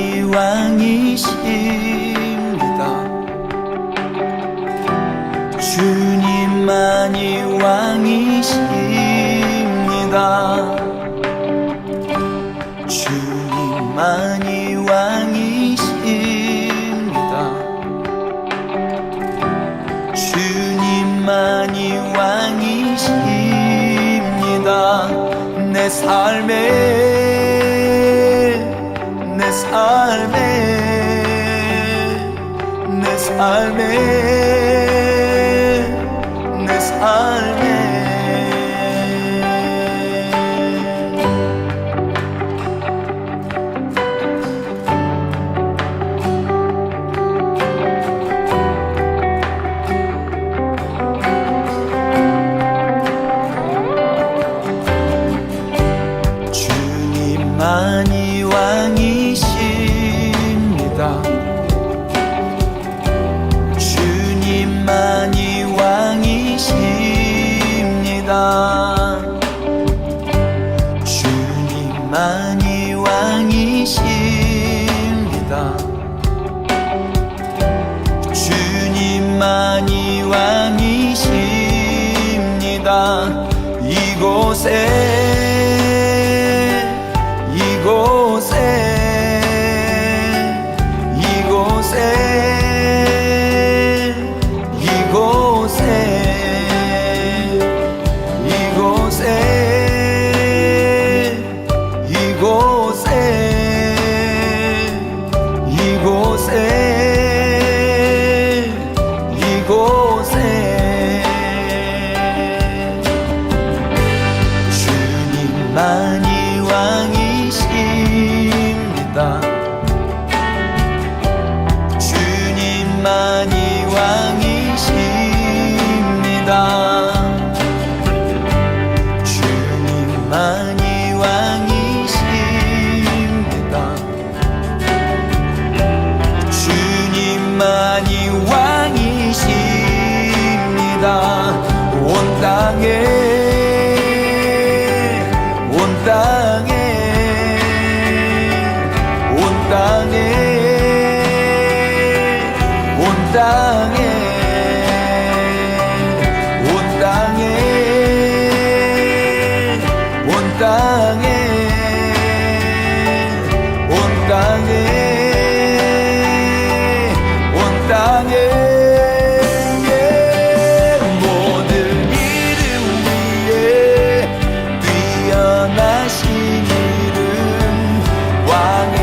주님만이 왕이십니다. 주님만이 왕이십니다. 주님만이 왕이십니다. 주님만이 왕이십니다. 내 삶에 내 삶에 내 삶에 내 삶에 주님만이 왕이십니다. 주님만이 왕이십니다. 주님만이 왕이십니다. 주님만이 왕이십니다. 이곳에 주님만이 왕이십니다. 주님만이 왕이십니다. 주님만이 왕이십니다. 주님만이 왕이십니다. 온 땅에 온 땅에 온 땅에 온 땅에 온 땅에 온 땅에 온 땅에 온 땅에 모든 이름 위에 뛰어나신 이름 왕의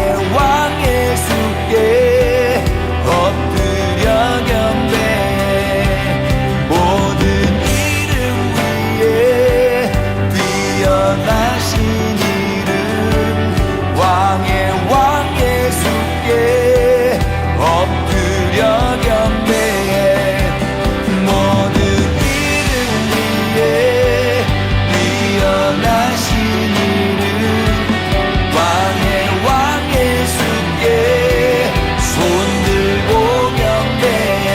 수께 엎드려 경배해. 모든 이름 위에 뛰어나신 이름 왕의 수께 엎드려 경배해. 모든 이름 위에 뛰어나신 이름 왕의 수께 손 들고 경배해.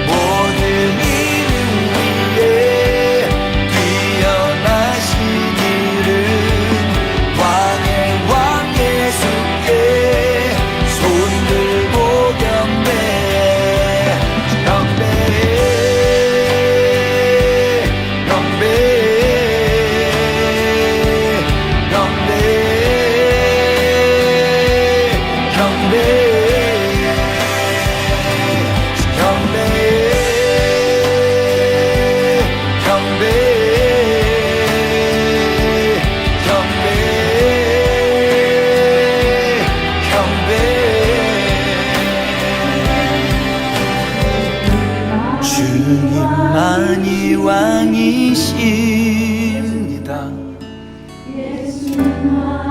모든 이름 위에 뛰어나신 이름 왕의 수께 손 들고 경배해. 경배해 경배해 경배해 주님만이 왕이십니다.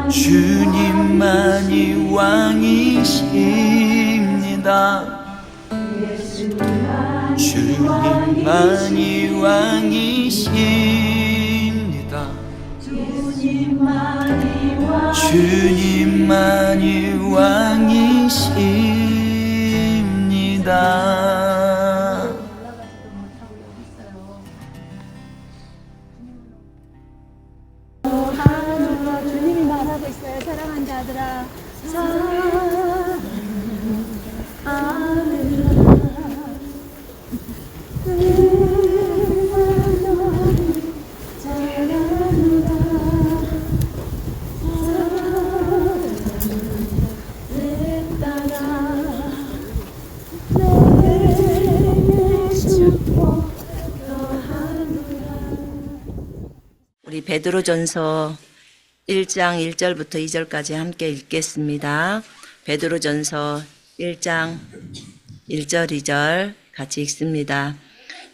주님만이 왕이십니다. 주님만이 왕이십니다. 주님만이 왕이십니다. 주님이 말하고 있어요. 사랑하는 자들아. 우리 베드로전서 1장 1절부터 2절까지 함께 읽겠습니다. 베드로전서 1장 1절 2절 같이 읽습니다.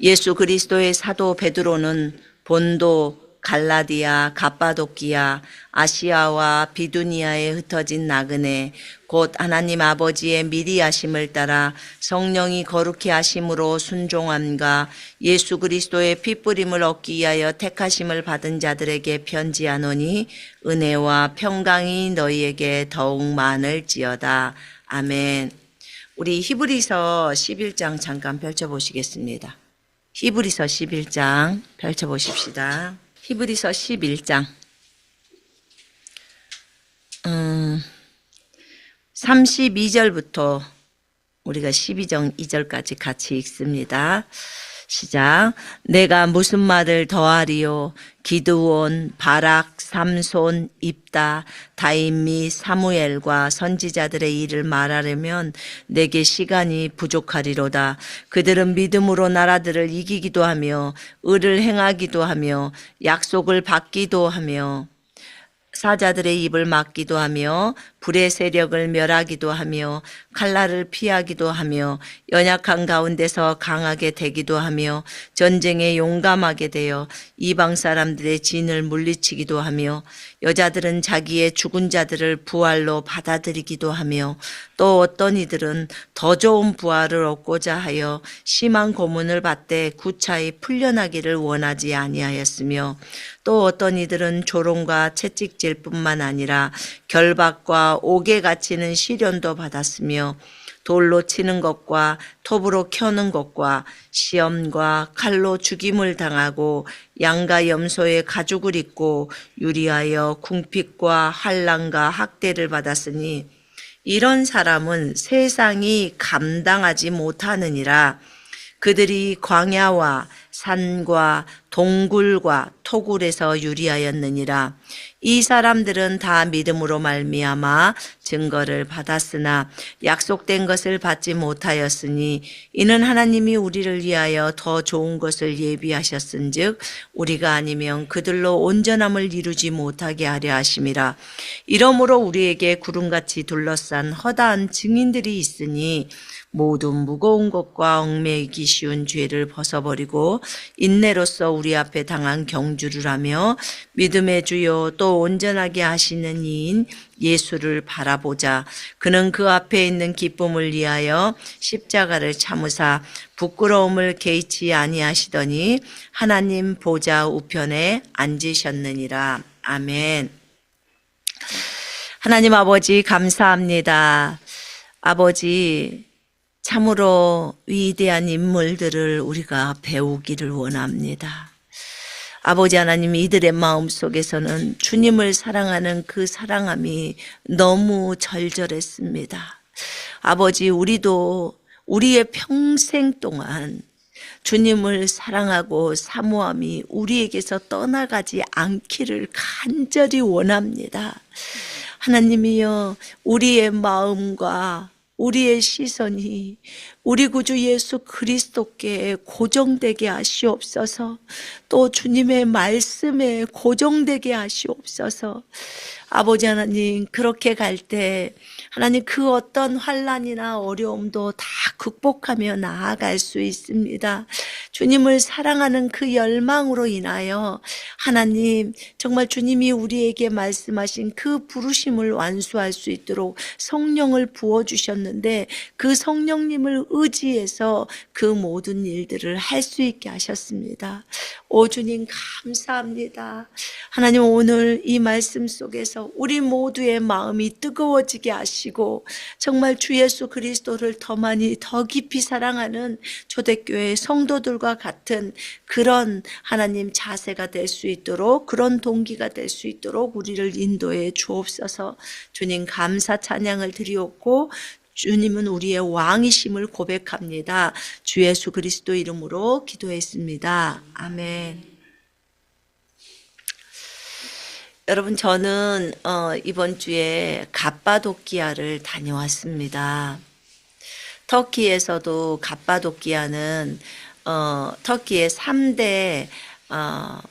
예수 그리스도의 사도 베드로는 본도, 갈라디아, 갑바도키아, 아시아와 비두니아에 흩어진 나그네 곧 하나님 아버지의 미리 하심을 따라 성령이 거룩히 하심으로 순종함과 예수 그리스도의 핏부림을 얻기 위하여 택하심을 받은 자들에게 편지하노니 은혜와 평강이 너희에게 더욱 많을지어다. 아멘. 우리 히브리서 11장 잠깐 펼쳐보시겠습니다. 히브리서 11장 펼쳐보십시다. 히브리서 11장 32절부터 우리가 12절까지 같이 읽습니다. 시작. 내가 무슨 말을 더하리요? 기드온, 바락, 삼손, 입다, 다임 및 사무엘과 선지자들의 일을 말하려면 내게 시간이 부족하리로다. 그들은 믿음으로 나라들을 이기기도 하며 의를 행하기도 하며 약속을 받기도 하며 사자들의 입을 막기도 하며 불의 세력을 멸하기도 하며 칼날을 피하기도 하며 연약한 가운데서 강하게 되기도 하며 전쟁에 용감하게 되어 이방 사람들의 진을 물리치기도 하며 여자들은 자기의 죽은 자들을 부활로 받아들이기도 하며 또 어떤 이들은 더 좋은 부활을 얻고자 하여 심한 고문을 받되 구차히 풀려나기를 원하지 아니하였으며 또 어떤 이들은 조롱과 채찍질 뿐만 아니라 결박과 옥에 갇히는 시련도 받았으며 돌로 치는 것과 톱으로 켜는 것과 시험과 칼로 죽임을 당하고 양과 염소의 가죽을 입고 유리하여 궁핍과 환난과 학대를 받았으니 이런 사람은 세상이 감당하지 못하느니라. 그들이 광야와 산과 동굴과 토굴에서 유리하였느니라. 이 사람들은 다 믿음으로 말미암아 증거를 받았으나 약속된 것을 받지 못하였으니 이는 하나님이 우리를 위하여 더 좋은 것을 예비하셨은즉 우리가 아니면 그들로 온전함을 이루지 못하게 하려 하심이라. 이러므로 우리에게 구름같이 둘러싼 허다한 증인들이 있으니 모든 무거운 것과 얽매이기 쉬운 죄를 벗어버리고 인내로써 우리 앞에 당한 경주를 하며 믿음의 주요 또 온전하게 하시는 이인 예수를 바라보자. 그는 그 앞에 있는 기쁨을 위하여 십자가를 참으사 부끄러움을 개의치 아니하시더니 하나님 보좌 우편에 앉으셨느니라. 아멘. 하나님 아버지 감사합니다. 아버지 참으로 위대한 인물들을 우리가 배우기를 원합니다. 아버지 하나님, 이들의 마음속에서는 주님을 사랑하는 그 사랑함이 너무 절절했습니다. 아버지, 우리도 우리의 평생 동안 주님을 사랑하고 사모함이 우리에게서 떠나가지 않기를 간절히 원합니다. 하나님이여, 우리의 마음과 우리의 시선이 우리 구주 예수 그리스도께 고정되게 하시옵소서. 또 주님의 말씀에 고정되게 하시옵소서. 아버지 하나님, 그렇게 갈 때 하나님 그 어떤 환난이나 어려움도 다 극복하며 나아갈 수 있습니다. 주님을 사랑하는 그 열망으로 인하여 하나님 정말 주님이 우리에게 말씀하신 그 부르심을 완수할 수 있도록 성령을 부어주셨는데 그 성령님을 의지해서 그 모든 일들을 할 수 있게 하셨습니다. 오 주님 감사합니다. 하나님, 오늘 이 말씀 속에서 우리 모두의 마음이 뜨거워지게 하시고 정말 주 예수 그리스도를 더 많이 더 깊이 사랑하는 초대교회 성도들과 같은 그런 하나님 자세가 될 수 있도록, 그런 동기가 될 수 있도록 우리를 인도해 주옵소서. 주님 감사 찬양을 드리옵고 주님은 우리의 왕이심을 고백합니다. 주 예수 그리스도 이름으로 기도했습니다. 아멘. 여러분, 저는 이번 주에 갑바도키아를 다녀왔습니다. 터키에서도 갑바도키아는 터키의 3대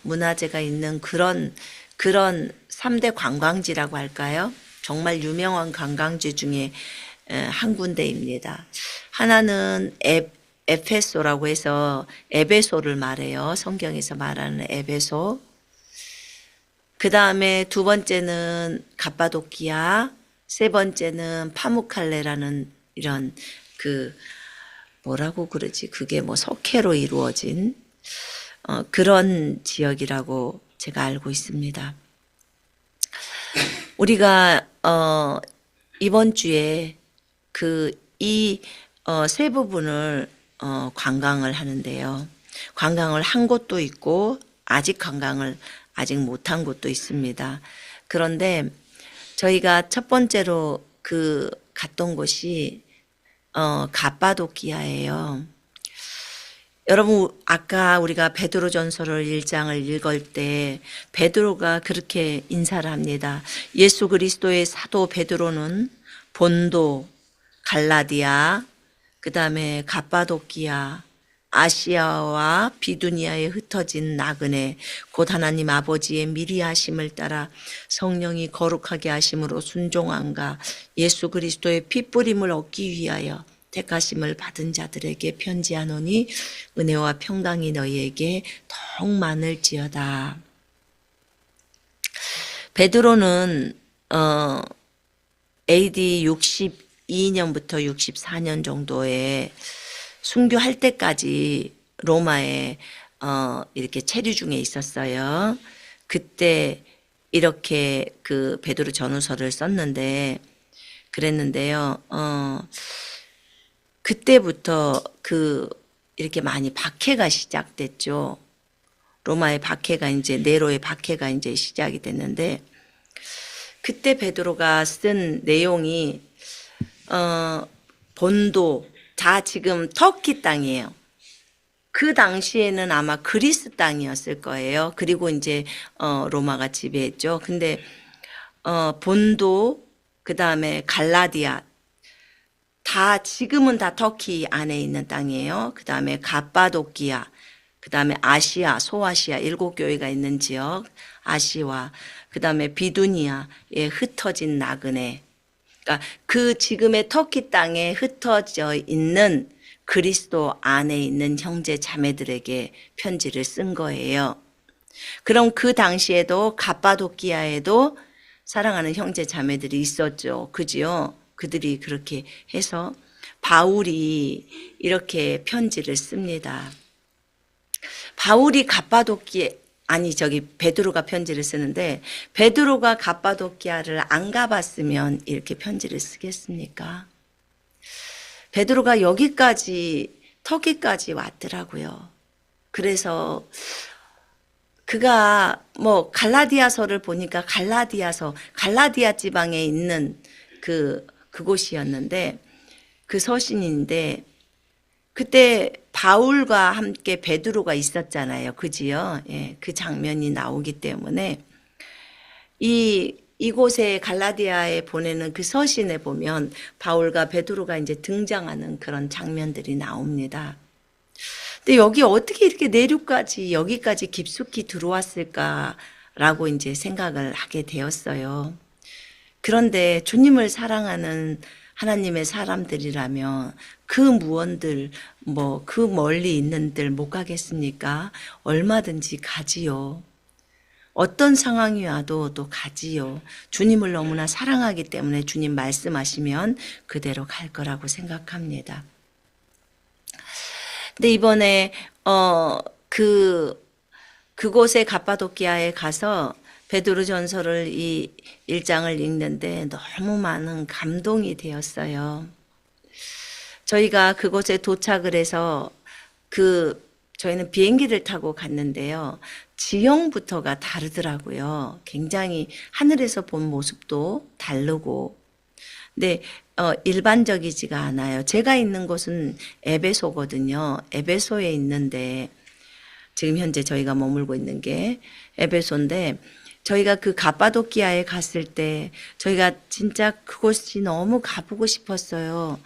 문화재가 있는 그런 3대 관광지라고 할까요? 정말 유명한 관광지 중에 한 군데입니다. 하나는 에페소라고 해서 에베소를 말해요. 성경에서 말하는 에베소. 그 다음에 두 번째는 갑바도키아, 세 번째는 파무칼레라는 이런 뭐라고 그러지? 그게 뭐 석회로 이루어진 그런 지역이라고 제가 알고 있습니다. 우리가 이번 주에 이 세 부분을 관광을 하는데요. 관광을 한 곳도 있고 아직 관광을 아직 못한 곳도 있습니다. 그런데 저희가 첫 번째로 갔던 곳이 갑바도키아예요. 여러분 아까 우리가 베드로전서를 1장을 읽을 때 베드로가 그렇게 인사를 합니다. 예수 그리스도의 사도 베드로는 본도, 갈라디아, 그 다음에 갑바도키아, 아시아와 비두니아에 흩어진 나그네 곧 하나님 아버지의 미리 하심을 따라 성령이 거룩하게 하심으로 순종함과 예수 그리스도의 핏부림을 얻기 위하여 택하심을 받은 자들에게 편지하노니 은혜와 평강이 너희에게 더욱 많을지어다. 베드로는 AD 62년부터 64년 정도에 순교할 때까지 로마에 이렇게 체류 중에 있었어요. 그때 이렇게 베드로 전후서를 썼는데 그랬는데요. 그때부터 이렇게 많이 박해가 시작됐죠. 로마의 박해가 이제 네로의 박해가 이제 시작이 됐는데 그때 베드로가 쓴 내용이 본도 다 지금 터키 땅이에요. 그 당시에는 아마 그리스 땅이었을 거예요. 그리고 이제 로마가 지배했죠. 근데 본도 그다음에 갈라디아 다 지금은 다 터키 안에 있는 땅이에요. 그다음에 갑바도키아 그다음에 아시아 소아시아 7교회가 있는 지역 아시아 그다음에 비두니아에 흩어진 나그네 그러니까 지금의 터키 땅에 흩어져 있는 그리스도 안에 있는 형제 자매들에게 편지를 쓴 거예요. 그럼 그 당시에도 갑바도키아에도 사랑하는 형제 자매들이 있었죠. 그지요? 그들이 그렇게 해서 바울이 이렇게 편지를 씁니다. 바울이 베드로가 편지를 쓰는데 베드로가 갑바도키아를 안 가봤으면 이렇게 편지를 쓰겠습니까? 베드로가 여기까지 터키까지 왔더라고요. 그래서 그가 뭐 갈라디아서를 보니까 갈라디아 지방에 있는 그곳이었는데 그 서신인데 그때 바울과 함께 베드로가 있었잖아요. 그지요? 예, 그 장면이 나오기 때문에 이곳에 갈라디아에 보내는 그 서신에 보면 바울과 베드로가 이제 등장하는 그런 장면들이 나옵니다. 근데 여기 어떻게 이렇게 내륙까지 여기까지 깊숙이 들어왔을까라고 이제 생각을 하게 되었어요. 그런데 주님을 사랑하는 하나님의 사람들이라면 그 무언들 그 멀리 있는들 못 가겠습니까? 얼마든지 가지요. 어떤 상황이 와도 또 가지요. 주님을 너무나 사랑하기 때문에 주님 말씀하시면 그대로 갈 거라고 생각합니다. 근데 이번에 그곳에 갑바도키아에 가서 베드로전서를 이 1장을 읽는데 너무 많은 감동이 되었어요. 저희가 그곳에 도착을 해서 저희는 비행기를 타고 갔는데요. 지형부터가 다르더라고요. 굉장히 하늘에서 본 모습도 다르고. 근데 일반적이지가 않아요. 제가 있는 곳은 에베소거든요. 에베소에 있는데 지금 현재 저희가 머물고 있는 게 에베소인데 저희가 그 갑바도키아에 갔을 때 저희가 진짜 그곳이 너무 가보고 싶었어요.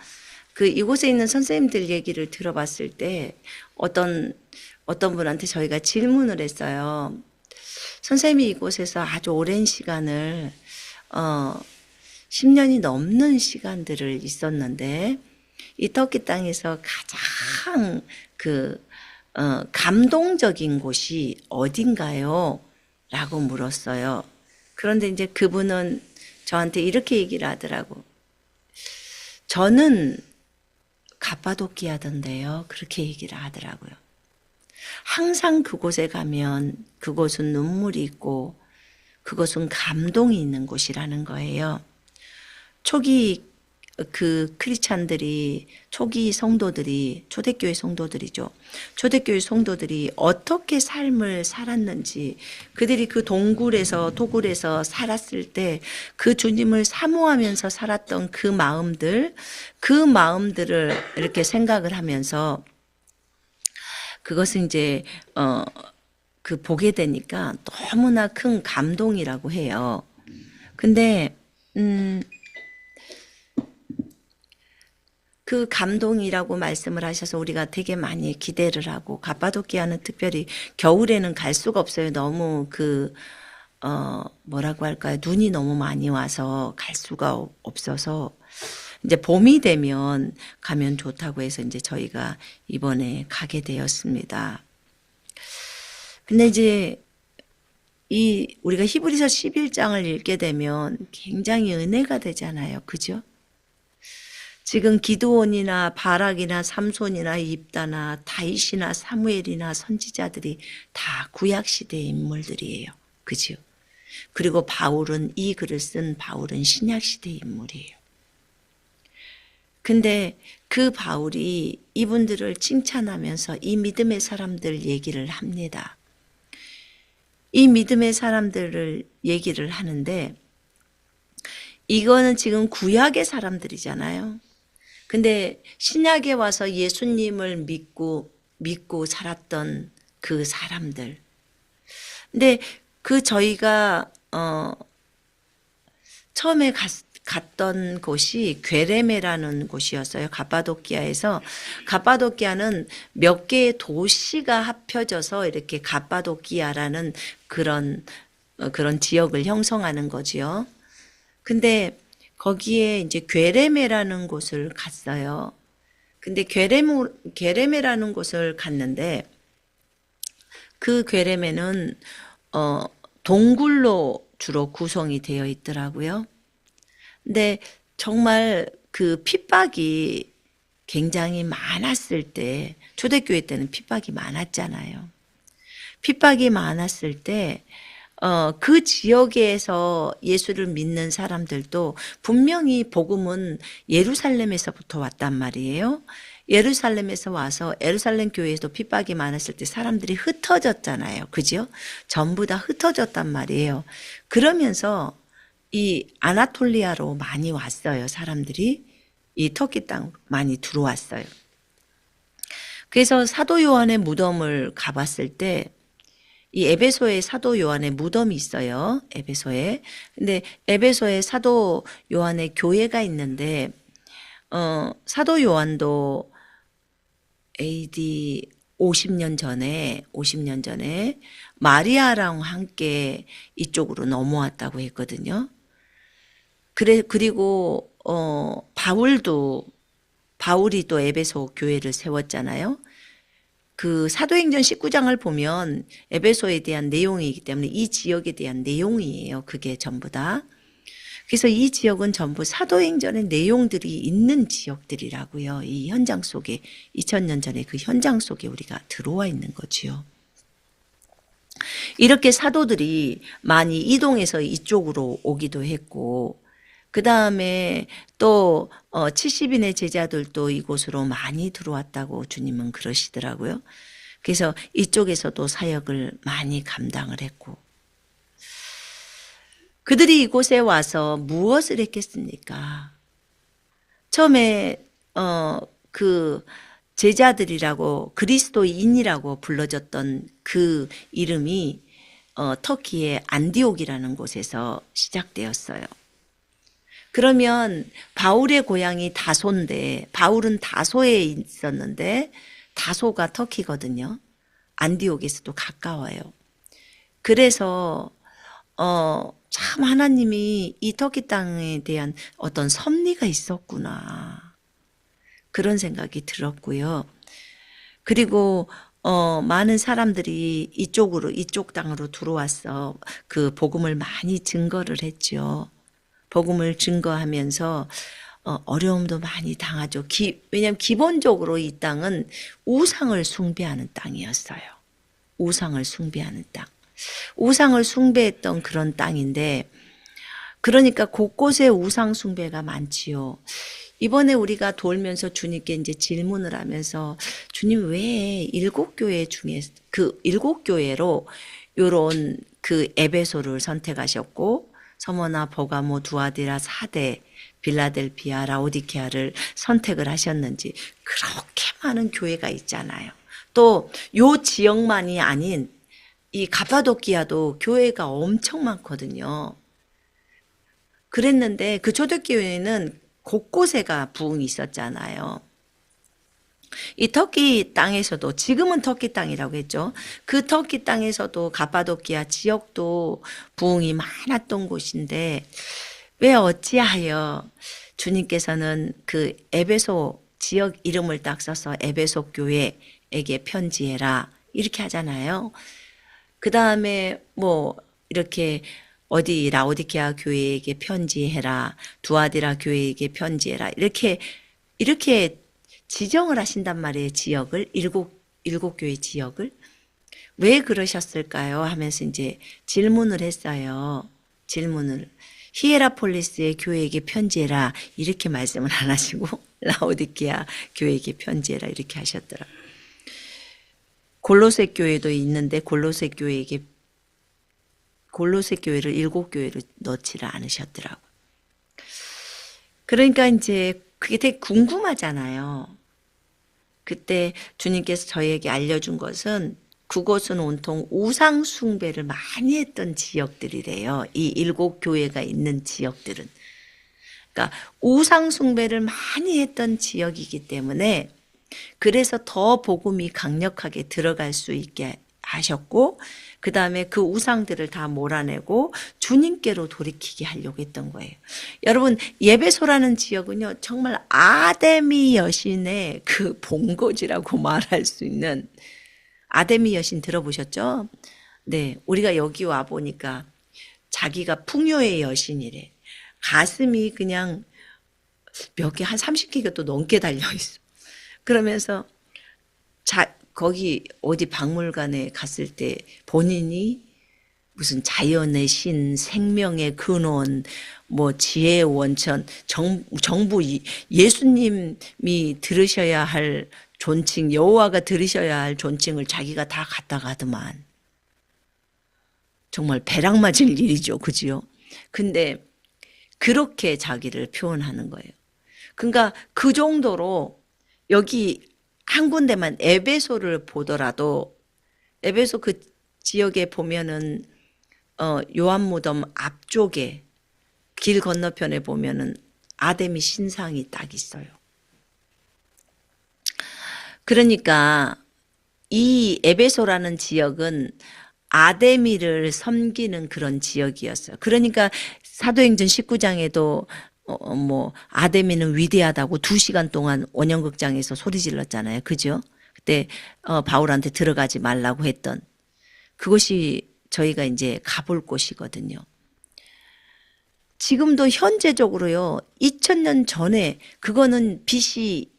그 이곳에 있는 선생님들 얘기를 들어봤을 때 어떤 분한테 저희가 질문을 했어요. 선생님이 이곳에서 아주 오랜 시간을 10년이 넘는 시간들을 있었는데 이 터키 땅에서 가장 감동적인 곳이 어딘가요? 라고 물었어요. 그런데 이제 그분은 저한테 이렇게 얘기를 하더라고. 저는 가파도키아던데요. 그렇게 얘기를 하더라고요. 항상 그곳에 가면 그곳은 눈물이 있고 그곳은 감동이 있는 곳이라는 거예요. 초기 그 크리스찬들이 초기 성도들이 초대교회 성도들이죠. 초대교회 성도들이 어떻게 삶을 살았는지 그들이 그 동굴에서 토굴에서 살았을 때 그 주님을 사모하면서 살았던 그 마음들을 이렇게 생각을 하면서 그것은 이제 그 보게 되니까 너무나 큰 감동이라고 해요. 근데 그 감동이라고 말씀을 하셔서 우리가 되게 많이 기대를 하고 가파도키아는 특별히 겨울에는 갈 수가 없어요. 너무 뭐라고 할까요? 눈이 너무 많이 와서 갈 수가 없어서 이제 봄이 되면 가면 좋다고 해서 이제 저희가 이번에 가게 되었습니다. 근데 이제 우리가 히브리서 11장을 읽게 되면 굉장히 은혜가 되잖아요. 그죠? 지금 기드온이나 바락이나 삼손이나 입다나 다윗이나 사무엘이나 선지자들이 다 구약시대의 인물들이에요. 그죠? 그리고 이 글을 쓴 바울은 신약시대의 인물이에요. 근데 그 바울이 이분들을 칭찬하면서 이 믿음의 사람들 얘기를 합니다. 이 믿음의 사람들을 얘기를 하는데 이거는 지금 구약의 사람들이잖아요. 근데 신약에 와서 예수님을 믿고 살았던 그 사람들. 근데 저희가 처음에 갔던 곳이 괴레메라는 곳이었어요. 가파도키아는 몇 개의 도시가 합혀져서 이렇게 가파도키아라는 그런 지역을 형성하는 거지요. 근데 거기에 이제 괴레메라는 곳을 갔어요. 근데 괴레메라는 곳을 갔는데 그 괴레메는 동굴로 주로 구성이 되어 있더라고요. 근데 정말 그 핍박이 굉장히 많았을 때 초대교회 때는 핍박이 많았잖아요. 핍박이 많았을 때 그 지역에서 예수를 믿는 사람들도 분명히 복음은 예루살렘에서부터 왔단 말이에요. 예루살렘에서 와서 예루살렘 교회에도 핍박이 많았을 때 사람들이 흩어졌잖아요. 그죠? 전부 다 흩어졌단 말이에요. 그러면서 이 아나톨리아로 많이 왔어요. 사람들이 이 터키 땅 많이 들어왔어요. 그래서 사도 요한의 무덤을 가봤을 때 이 에베소에 사도 요한의 무덤이 있어요. 에베소에. 근데 에베소에 사도 요한의 교회가 있는데 사도 요한도 AD 50년 전에 마리아랑 함께 이쪽으로 넘어왔다고 했거든요. 그리고 바울이 또 에베소 교회를 세웠잖아요. 그 사도행전 19장을 보면 에베소에 대한 내용이기 때문에 이 지역에 대한 내용이에요. 그게 전부 다. 그래서 이 지역은 전부 사도행전의 내용들이 있는 지역들이라고요. 이 현장 속에 2000년 전에 그 현장 속에 우리가 들어와 있는 거지요. 이렇게 사도들이 많이 이동해서 이쪽으로 오기도 했고 그 다음에 또 70인의 제자들도 이곳으로 많이 들어왔다고 주님은 그러시더라고요. 그래서 이쪽에서도 사역을 많이 감당을 했고 그들이 이곳에 와서 무엇을 했겠습니까? 처음에 그 제자들이라고 그리스도인이라고 불러졌던 그 이름이 터키의 안디옥이라는 곳에서 시작되었어요. 그러면 바울의 고향이 다소인데 바울은 다소에 있었는데 다소가 터키거든요. 안디옥에서도 가까워요. 그래서 참 하나님이 이 터키 땅에 대한 어떤 섭리가 있었구나. 그런 생각이 들었고요. 그리고 많은 사람들이 이쪽 땅으로 들어와서 그 복음을 많이 증거를 했죠. 복음을 증거하면서 어려움도 많이 당하죠. 왜냐하면 기본적으로 이 땅은 우상을 숭배하는 땅이었어요. 우상을 숭배하는 땅. 우상을 숭배했던 그런 땅인데 그러니까 곳곳에 우상 숭배가 많지요. 이번에 우리가 돌면서 주님께 이제 질문을 하면서 주님 왜 7교회 중에 그 7교회로 요런 그 에베소를 선택하셨고 서머나 버가모 두아디라 사대 빌라델피아 라오디케아를 선택을 하셨는지 그렇게 많은 교회가 있잖아요. 또 요 지역만이 아닌 이 가파도키아도 교회가 엄청 많거든요. 그랬는데 그 초대교회는 곳곳에가 부흥이 있었잖아요. 이 터키 땅에서도 지금은 터키 땅이라고 했죠. 그 터키 땅에서도 가파도키아 지역도 부흥이 많았던 곳인데 왜 어찌하여 주님께서는 그 에베소 지역 이름을 딱 써서 에베소 교회에게 편지해라 이렇게 하잖아요. 그 다음에 뭐 이렇게 어디 라오디케아 교회에게 편지해라, 두아디라 교회에게 편지해라 이렇게 지정을 하신단 말이에요. 지역을 일곱 교회 지역을 왜 그러셨을까요? 하면서 이제 질문을 했어요. 질문을 히에라폴리스의 교회에게 편지해라 이렇게 말씀을 안 하시고 라오디케아 교회에게 편지해라 이렇게 하셨더라고요. 골로새 교회도 있는데 골로새 교회를 7교회로 넣지를 않으셨더라고요. 그러니까 이제 그게 되게 궁금하잖아요. 그때 주님께서 저희에게 알려준 것은 그곳은 온통 우상 숭배를 많이 했던 지역들이래요. 이 7교회가 있는 지역들은. 그러니까 우상 숭배를 많이 했던 지역이기 때문에 그래서 더 복음이 강력하게 들어갈 수 있게 하셨고 그 다음에 그 우상들을 다 몰아내고 주님께로 돌이키게 하려고 했던 거예요. 여러분 예배소라는 지역은요 정말 아데미 여신의 그 본거지라고 말할 수 있는 아데미 여신 들어보셨죠? 네, 우리가 여기 와 보니까 자기가 풍요의 여신이래. 가슴이 그냥 몇 개 한 30개가 또 넘게 달려 있어. 그러면서 거기 어디 박물관에 갔을 때 본인이 무슨 자연의 신, 생명의 근원, 뭐 지혜의 원천, 정부 예수님이 들으셔야 할 존칭, 여호와가 들으셔야 할 존칭을 자기가 다 갖다가 하더만. 정말 배락 맞을 일이죠. 그지요? 근데 그렇게 자기를 표현하는 거예요. 그러니까 그 정도로 여기 한 군데만 에베소를 보더라도 에베소 그 지역에 보면은 요한무덤 앞쪽에 길 건너편에 보면은 아데미 신상이 딱 있어요. 그러니까 이 에베소라는 지역은 아데미를 섬기는 그런 지역이었어요. 그러니까 사도행전 19장에도 뭐 아데미는 위대하다고 2시간 동안 원형극장에서 소리 질렀잖아요. 그죠? 그때 바울한테 들어가지 말라고 했던 그곳이 저희가 이제 가볼 곳이거든요. 지금도 현재적으로요. 2000년 전에 그거는 BC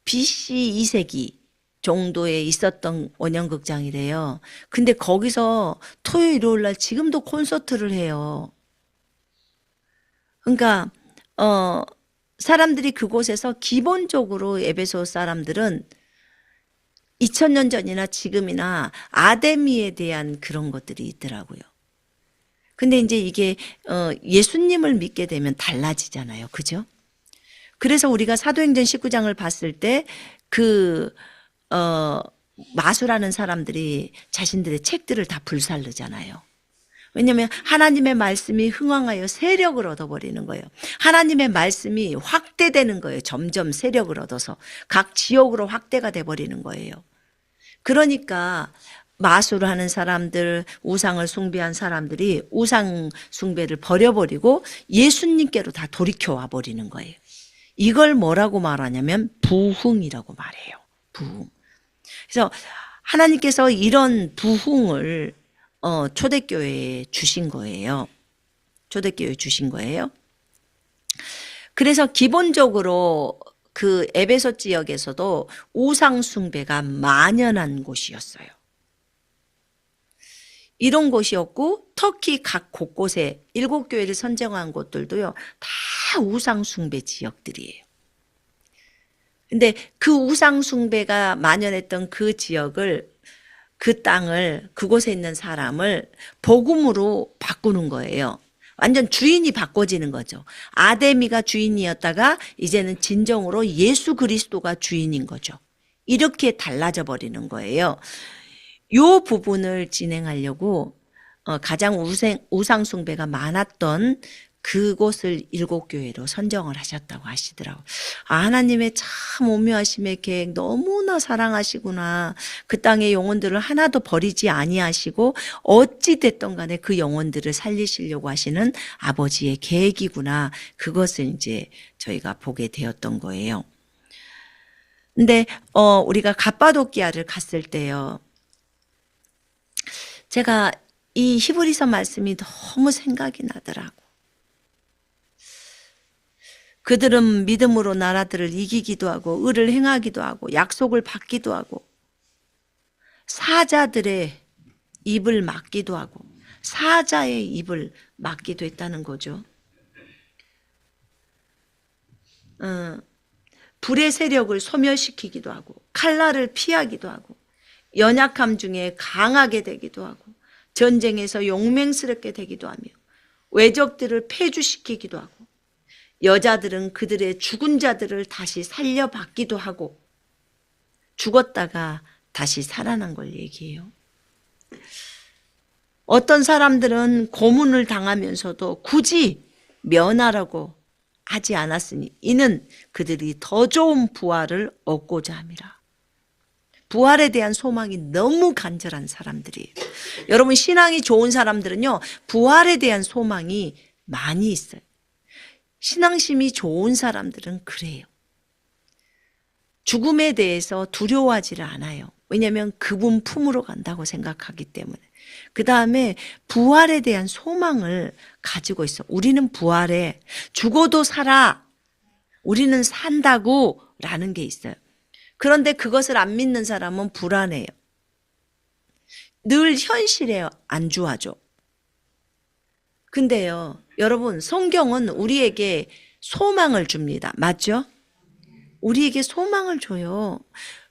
2세기 정도에 있었던 원형극장이래요. 근데 거기서 토요일 일요일 날 지금도 콘서트를 해요. 그러니까 사람들이 그곳에서 기본적으로 에베소 사람들은 2000년 전이나 지금이나 아데미에 대한 그런 것들이 있더라고요. 근데 이제 이게 예수님을 믿게 되면 달라지잖아요. 그죠? 그래서 우리가 사도행전 19장을 봤을 때 그 마수라는 사람들이 자신들의 책들을 다 불살르잖아요. 왜냐하면 하나님의 말씀이 흥황하여 세력을 얻어버리는 거예요. 하나님의 말씀이 확대되는 거예요. 점점 세력을 얻어서 각 지역으로 확대가 돼버리는 거예요. 그러니까 마술을 하는 사람들, 우상을 숭배한 사람들이 우상 숭배를 버려버리고 예수님께로 다 돌이켜 와버리는 거예요. 이걸 뭐라고 말하냐면 부흥이라고 말해요. 부흥. 그래서 하나님께서 이런 부흥을 초대교회에 주신 거예요. 초대교회에 주신 거예요. 그래서 기본적으로 그 에베소 지역에서도 우상 숭배가 만연한 곳이었어요. 이런 곳이었고 터키 각 곳곳에 7교회를 선정한 곳들도요. 다 우상 숭배 지역들이에요. 근데 그 우상 숭배가 만연했던 그 지역을 그 땅을 그곳에 있는 사람을 복음으로 바꾸는 거예요. 완전 주인이 바꿔지는 거죠. 아데미가 주인이었다가 이제는 진정으로 예수 그리스도가 주인인 거죠. 이렇게 달라져 버리는 거예요. 이 부분을 진행하려고 가장 우상 숭배가 많았던 그곳을 7교회로 선정을 하셨다고 하시더라고요. 하나님의 참 오묘하심의 계획 너무나 사랑하시구나. 그 땅의 영혼들을 하나도 버리지 아니하시고 어찌 됐든 간에 그 영혼들을 살리시려고 하시는 아버지의 계획이구나. 그것을 이제 저희가 보게 되었던 거예요. 근데 우리가 갑바도키아를 갔을 때요. 제가 이 히브리서 말씀이 너무 생각이 나더라고. 그들은 믿음으로 나라들을 이기기도 하고 의를 행하기도 하고 약속을 받기도 하고 사자들의 입을 막기도 하고 사자의 입을 막기도 했다는 거죠. 불의 세력을 소멸시키기도 하고 칼날을 피하기도 하고 연약함 중에 강하게 되기도 하고 전쟁에서 용맹스럽게 되기도 하며 외적들을 폐주시키기도 하고 여자들은 그들의 죽은 자들을 다시 살려받기도 하고 죽었다가 다시 살아난 걸 얘기해요. 어떤 사람들은 고문을 당하면서도 굳이 면하라고 하지 않았으니 이는 그들이 더 좋은 부활을 얻고자 함이라. 부활에 대한 소망이 너무 간절한 사람들이에요. 여러분 신앙이 좋은 사람들은요. 부활에 대한 소망이 많이 있어요. 신앙심이 좋은 사람들은 그래요. 죽음에 대해서 두려워하지를 않아요. 왜냐하면 그분 품으로 간다고 생각하기 때문에. 그 다음에 부활에 대한 소망을 가지고 있어. 우리는 부활에 죽어도 살아. 우리는 산다고 라는 게 있어요. 그런데 그것을 안 믿는 사람은 불안해요. 늘 현실에 안주하죠. 근데요, 여러분, 성경은 우리에게 소망을 줍니다. 맞죠? 우리에게 소망을 줘요.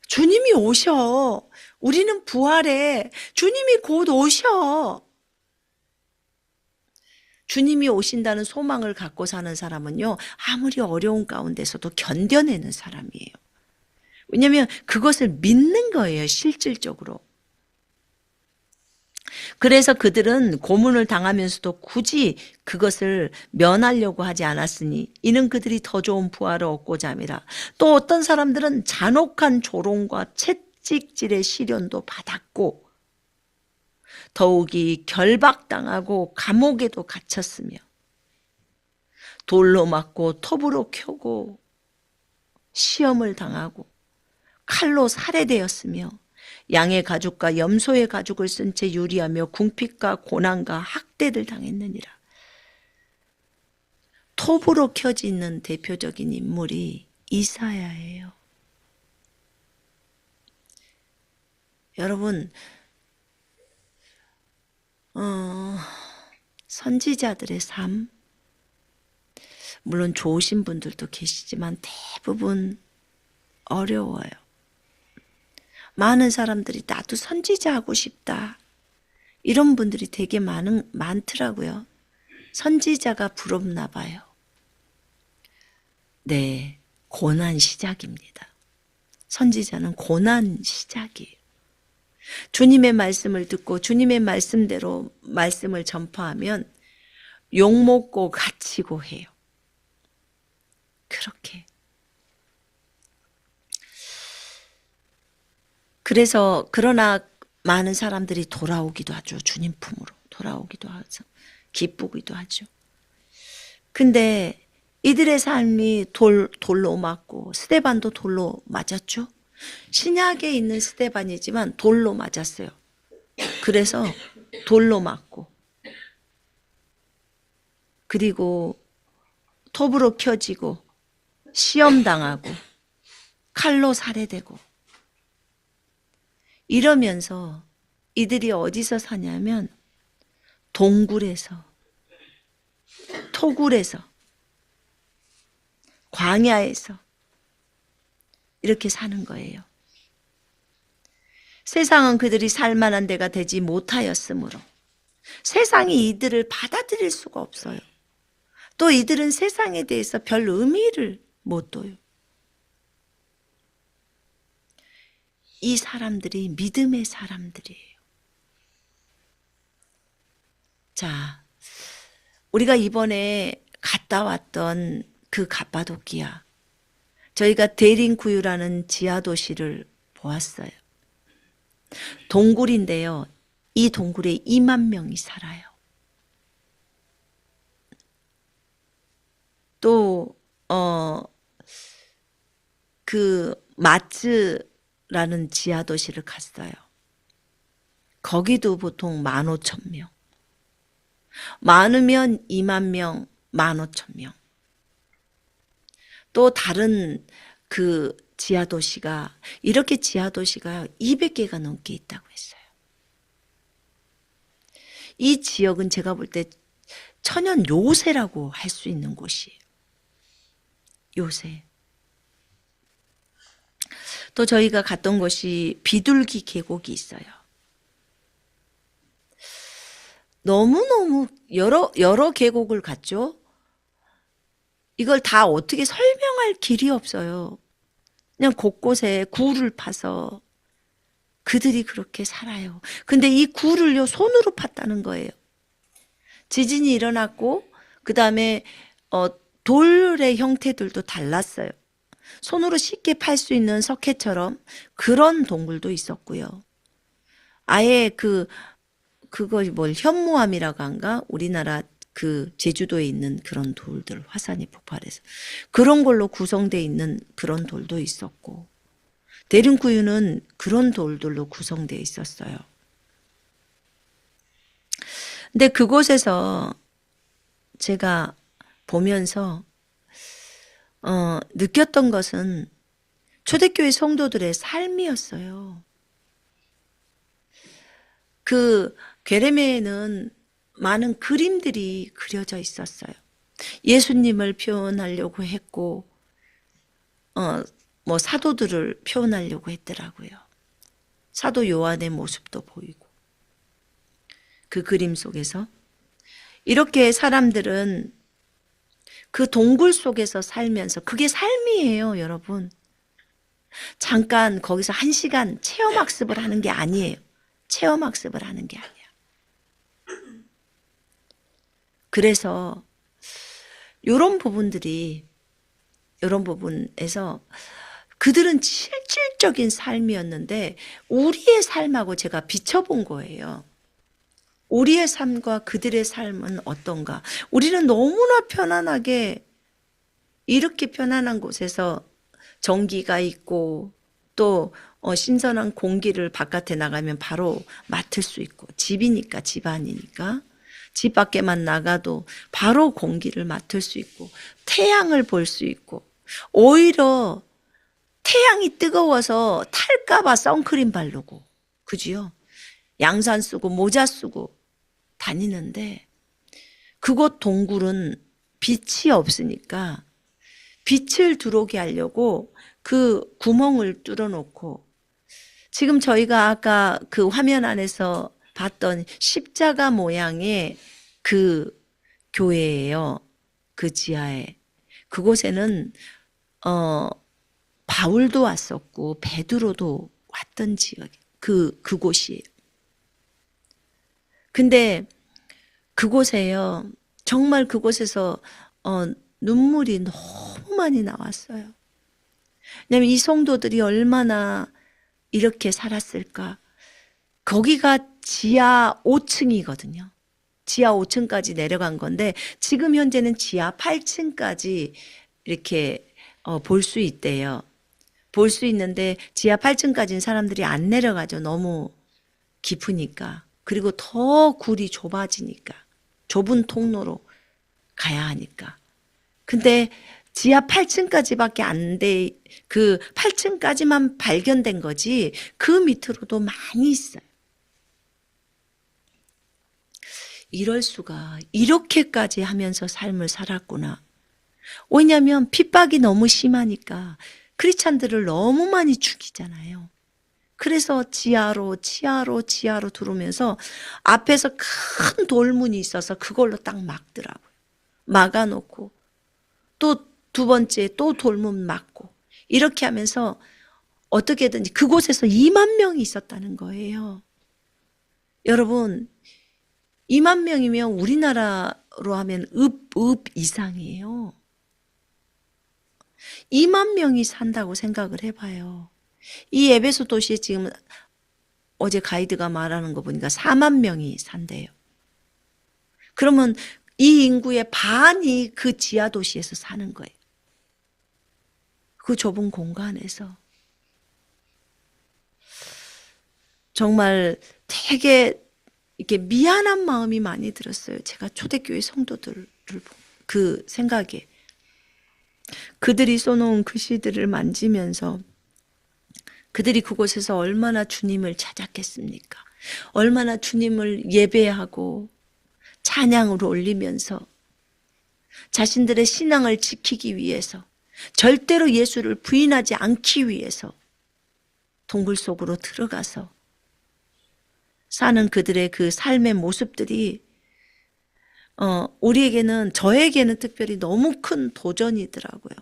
주님이 오셔. 우리는 부활해. 주님이 곧 오셔. 주님이 오신다는 소망을 갖고 사는 사람은요, 아무리 어려운 가운데서도 견뎌내는 사람이에요. 왜냐하면 그것을 믿는 거예요, 실질적으로. 그래서 그들은 고문을 당하면서도 굳이 그것을 면하려고 하지 않았으니 이는 그들이 더 좋은 부활을 얻고자 함이라. 또 어떤 사람들은 잔혹한 조롱과 채찍질의 시련도 받았고 더욱이 결박당하고 감옥에도 갇혔으며 돌로 맞고 톱으로 켜고 시험을 당하고 칼로 살해되었으며 양의 가죽과 염소의 가죽을 쓴 채 유리하며 궁핍과 고난과 학대를 당했느니라. 톱으로 켜지는 대표적인 인물이 이사야예요. 여러분, 선지자들의 삶, 물론 좋으신 분들도 계시지만 대부분 어려워요. 많은 사람들이 나도 선지자 하고 싶다. 이런 분들이 되게 많더라고요. 선지자가 부럽나 봐요. 네, 고난 시작입니다. 선지자는 고난 시작이에요. 주님의 말씀을 듣고 주님의 말씀대로 말씀을 전파하면 욕먹고 갇히고 해요. 그렇게. 그래서 그러나 많은 사람들이 돌아오기도 하죠. 주님 품으로 돌아오기도 하죠. 기쁘기도 하죠. 근데 이들의 삶이 돌로 맞고 스데반도 돌로 맞았죠. 신약에 있는 스데반이지만 돌로 맞았어요. 그래서 돌로 맞고 그리고 톱으로 켜지고 시험당하고 칼로 살해되고 이러면서 이들이 어디서 사냐면 동굴에서 토굴에서 광야에서 이렇게 사는 거예요. 세상은 그들이 살만한 데가 되지 못하였으므로 세상이 이들을 받아들일 수가 없어요. 또 이들은 세상에 대해서 별 의미를 못 둬요. 이 사람들이 믿음의 사람들이에요. 자, 우리가 이번에 갔다 왔던 그 갑바도키아, 저희가 데린쿠유라는 지하도시를 보았어요. 동굴인데요. 이 동굴에 2만 명이 살아요. 또 그 마츠라는 지하도시를 갔어요. 거기도 보통 15,000명. 많으면 2만 명, 15,000명. 또 다른 그 지하도시가 이렇게 지하도시가 200개가 넘게 있다고 했어요. 이 지역은 제가 볼 때 천연 요새라고 할 수 있는 곳이에요. 요새. 또 저희가 갔던 곳이 비둘기 계곡이 있어요. 너무너무 여러 계곡을 갔죠. 이걸 다 어떻게 설명할 길이 없어요. 그냥 곳곳에 굴을 파서 그들이 그렇게 살아요. 근데 이 굴을요 손으로 팠다는 거예요. 지진이 일어났고 그 다음에 돌의 형태들도 달랐어요. 손으로 쉽게 팔 수 있는 석회처럼 그런 동굴도 있었고요. 아예 그거 뭘 현무암이라고 한가? 우리나라 그 제주도에 있는 그런 돌들 화산이 폭발해서 그런 걸로 구성되어 있는 그런 돌도 있었고 데륜쿠유는 그런 돌들로 구성되어 있었어요. 근데 그곳에서 제가 보면서 느꼈던 것은 초대교회 성도들의 삶이었어요. 그 게레메에는 많은 그림들이 그려져 있었어요. 예수님을 표현하려고 했고 뭐 사도들을 표현하려고 했더라고요. 사도 요한의 모습도 보이고 그 그림 속에서 이렇게 사람들은 그 동굴 속에서 살면서 그게 삶이에요, 여러분. 잠깐 거기서 1시간 체험학습을 하는 게 아니에요. 체험학습을 하는 게 아니야. 그래서 이런 부분에서 그들은 실질적인 삶이었는데 우리의 삶하고 제가 비춰본 거예요. 우리의 삶과 그들의 삶은 어떤가? 우리는 너무나 편안하게 이렇게 편안한 곳에서 전기가 있고 또 신선한 공기를 바깥에 나가면 바로 맡을 수 있고 집이니까 집안이니까 집 밖에만 나가도 바로 공기를 맡을 수 있고 태양을 볼 수 있고 오히려 태양이 뜨거워서 탈까봐 선크림 바르고 그지요? 양산 쓰고 모자 쓰고 다니는데 그곳 동굴은 빛이 없으니까 빛을 들어오게 하려고 그 구멍을 뚫어놓고 지금 저희가 아까 그 화면 안에서 봤던 십자가 모양의 그 교회예요. 그 지하에. 그곳에는 바울도 왔었고 베드로도 왔던 지역. 그곳이에요. 근데 그곳에요. 정말 그곳에서 눈물이 너무 많이 나왔어요. 왜냐하면 이 성도들이 얼마나 이렇게 살았을까. 거기가 지하 5층이거든요. 지하 5층까지 내려간 건데 지금 현재는 지하 8층까지 이렇게 볼 수 있대요. 볼 수 있는데 지하 8층까지는 사람들이 안 내려가죠. 너무 깊으니까. 그리고 더 굴이 좁아지니까. 좁은 통로로 가야 하니까. 근데 지하 8층까지밖에 안 돼, 그 8층까지만 발견된 거지 그 밑으로도 많이 있어요. 이럴 수가, 이렇게까지 하면서 삶을 살았구나. 왜냐하면 핍박이 너무 심하니까 크리스찬들을 너무 많이 죽이잖아요. 그래서 지하로 들어오면서 앞에서 큰 돌문이 있어서 그걸로 딱 막더라고요. 막아놓고 또 두 번째 또 돌문 막고 이렇게 하면서 어떻게든지 그곳에서 2만 명이 있었다는 거예요. 여러분 2만 명이면 우리나라로 하면 읍 이상이에요. 2만 명이 산다고 생각을 해봐요. 이 에베소 도시에 지금 어제 가이드가 말하는 거 보니까 4만 명이 산대요. 그러면 이 인구의 반이 그 지하 도시에서 사는 거예요. 그 좁은 공간에서. 정말 되게 이렇게 미안한 마음이 많이 들었어요. 제가 초대교회 성도들을 그 생각에. 그들이 써놓은 글씨들을 만지면서 그들이 그곳에서 얼마나 주님을 찾았겠습니까? 얼마나 주님을 예배하고 찬양으로 올리면서 자신들의 신앙을 지키기 위해서 절대로 예수를 부인하지 않기 위해서 동굴 속으로 들어가서 사는 그들의 그 삶의 모습들이 우리에게는 저에게는 특별히 너무 큰 도전이더라고요.